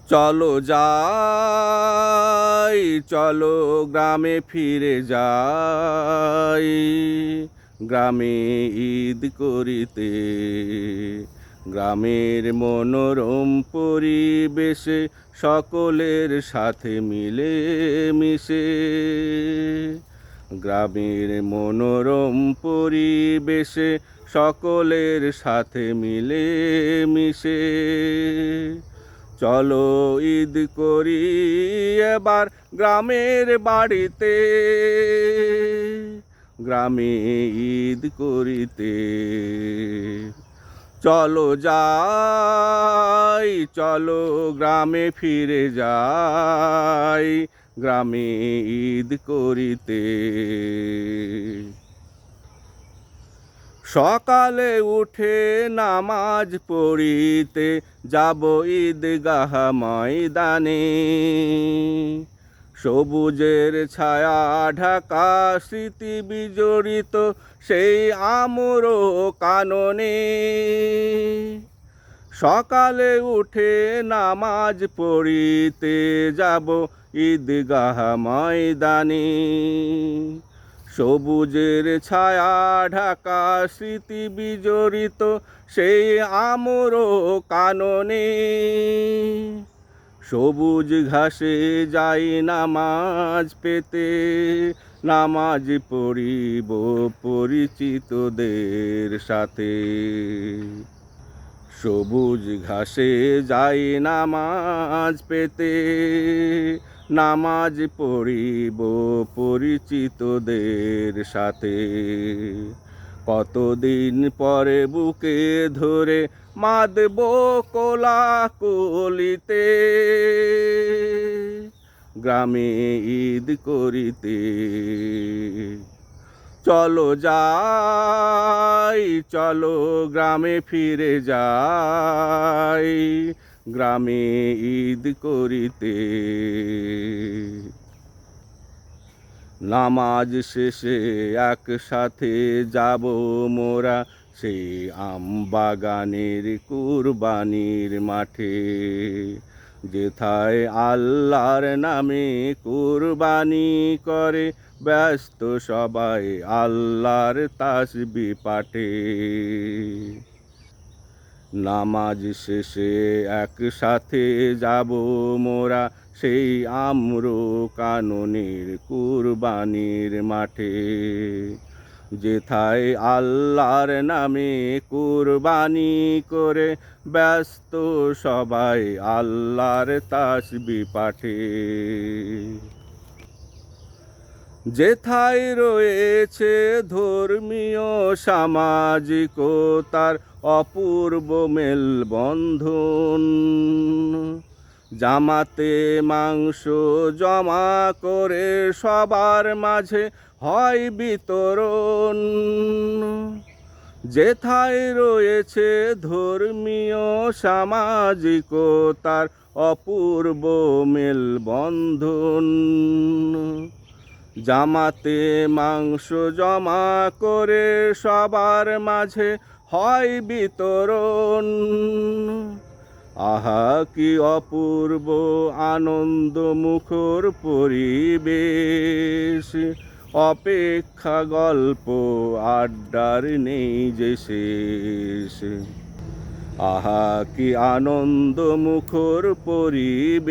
চলো যাই, চলো গ্রামে ফিরে যাই, গ্রামে ঈদ করিতে। গ্রামের মনোরম পরিবেশে সকলের সাথে মিলে মিশে। গ্রামের মনোরম পরিবেশে সকলের সাথে মিলে মিশে। চলো ঈদ করি এবার গ্রামের বাড়িতে, গ্রামে ঈদ করিতে। চলো যাই, চলো গ্রামে ফিরে যাই, গ্রামে ঈদ করিতে। সকালে উঠে নামাজ পড়িতে যাব ঈদগাহ ময়দানে। সবুজের ছায়া ঢাকা স্মৃতি বিজড়িত সেই আমর কাননে। সকালে উঠে নামাজ পড়িতে যাব ঈদগাহ ময়দানে। সবুজের ছায়া ঢাকা স্মৃতি বিজড়িত সেই আমর কাননে। সবুজ ঘাসে যাই নামাজ পেতে, নামাজ পড়িব পরিচিতদের সাথে। সবুজ ঘাসে যাই নামাজ পেতে, নামাজ পড়িব পরিচিতদের সাথে। কতদিন পরে বুকে ধরে মাদব কোলাকুলিতে, গ্রামে ঈদ করিতে। চলো যাই, চলো গ্রামে ফিরে যাই, গ্রামে ঈদ করিতে। নামাজ শেষে একসাথে যাব মোরা সেই আমবাগানের কুরবানির মাঠে। যেথায় আল্লাহর নামে কুরবানি করে ব্যস্ত সবাই আল্লাহর তাসবিহ পাঠে। নামাজ শেষে একসাথে যাব মোরা সেই আম্র কাননের কুরবানির মাঠে। যেথায় আল্লাহর নামে কুরবানি করে ব্যস্ত সবাই আল্লাহর তাসবিহ পাঠে। যেথায় রয়েছে ধর্মীয় সামাজিকতার অপূর্ব মেলবন্ধন। জামাতে মাংস জমা করে সবার মাঝে হয় বিতরণ। যেথায় রয়েছে ধর্মীয় সামাজিকতার অপূর্ব মেলবন্ধন। জামাতে মাংস জমা করে সবার মাঝে হয় বিতরণ। আহা কি অপূর্ব আনন্দ মুখর পরিবেশ, অপেক্ষা গল্প আড্ডার নেই যে শেষ। আহা কি আনন্দ মুখর পরিবেশ,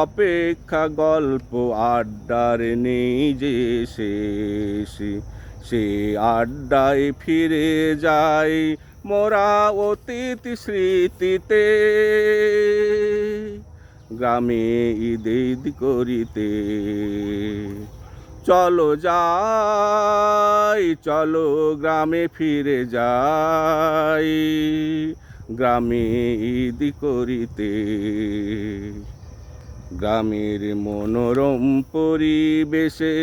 অপেক্ষা গল্প আড্ডার নেই যে শেষ। সে আড্ডায় ফিরে যাই মোরা অতীত স্মৃতিতে, গ্রামে ঈদ করিতে। চলো যাই, চলো গ্রামে ফিরে যাই, গ্রামে ঈদ করিতে। গ্রামের মনোরম পরিবেশে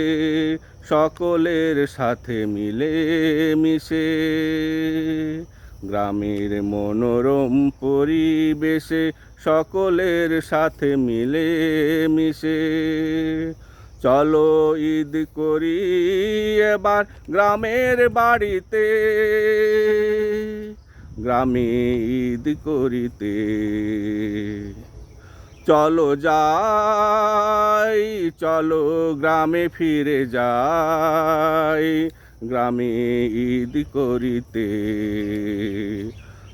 সকলের সাথে মিলে মিশে। গ্রামের মনোরম পরিবেশে সকলের সাথে মিলে মিশে। চলো ঈদ করি এবার গ্রামের বাড়িতে, গ্রামে ঈদ করিতে। চলো যাই, চলো গ্রামে ফিরে যাই, গ্রামে ঈদ করিতে।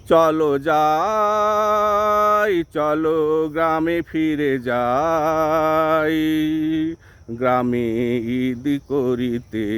চলো যাই, চলো গ্রামে ফিরে যাই, গ্রামে ঈদ করিতে।